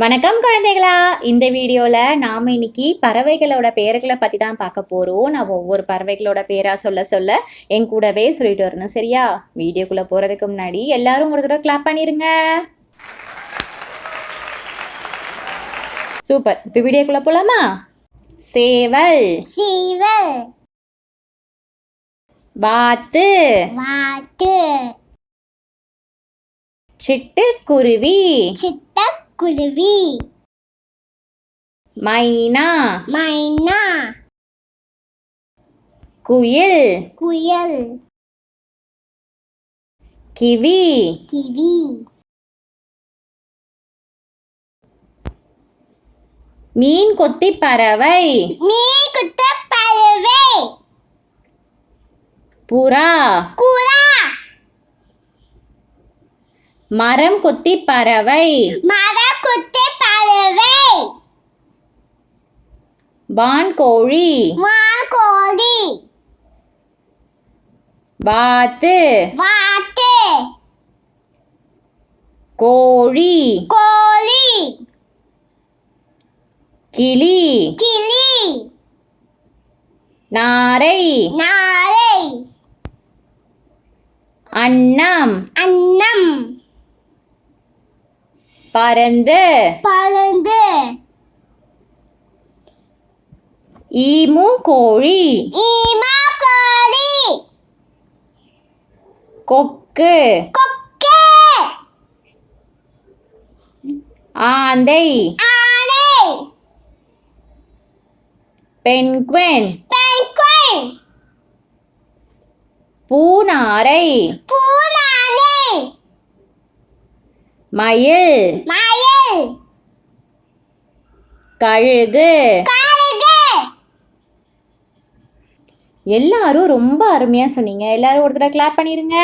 வணக்கம் குழந்தைகளா. இந்த வீடியோவில் நாம் இன்னைக்கு பறவைகளோட பெயர்களை பற்றி தான் பார்க்க போகிறோம். நான் ஒவ்வொரு பறவைகளோட பேராக சொல்ல என் கூடவே சொல்லிட்டு வரணும், சரியா? வீடியோக்குள்ளே போகிறதுக்கு முன்னாடி எல்லாரும் ஒரு தடவை கிளாப் பண்ணிடுங்க. சூப்பர். இப்போ வீடியோக்குள்ளே போகலாமா? சேவல், சேவல். வாத்து, வாத்து. சிட்டுக்குருவி, சிட்டுக்குருவி. மைனா, மைனா. குயில், குயில். Kiwi, kiwi. மீன் கொத்தி பறவை, மீன் குத்த பறவை. புறா, புறா. மரம் கொத்தி பறவை, மரம் குத்த பறவை. வான்கோழி, வான்கோழி. வாத்து, வாத்து. கோழி, கோழி. கிளி, கிளி. நாரை, நாரை. அன்னம், அன்னம். பருந்து, பருந்து. ஈமு கோழி, ஈமா கோழி. கொக்கு, கொக்கு. ஆந்தை, ஆனை. Penguin, penguin. பூநாரை, பூனானை. மயில், மயில். கழுகு. கழுகு. எல்லாரும் ரொம்ப அருமையா சொன்னீங்க. எல்லாரும் ஒரு தடவை கிளாப் பண்ணிருங்க.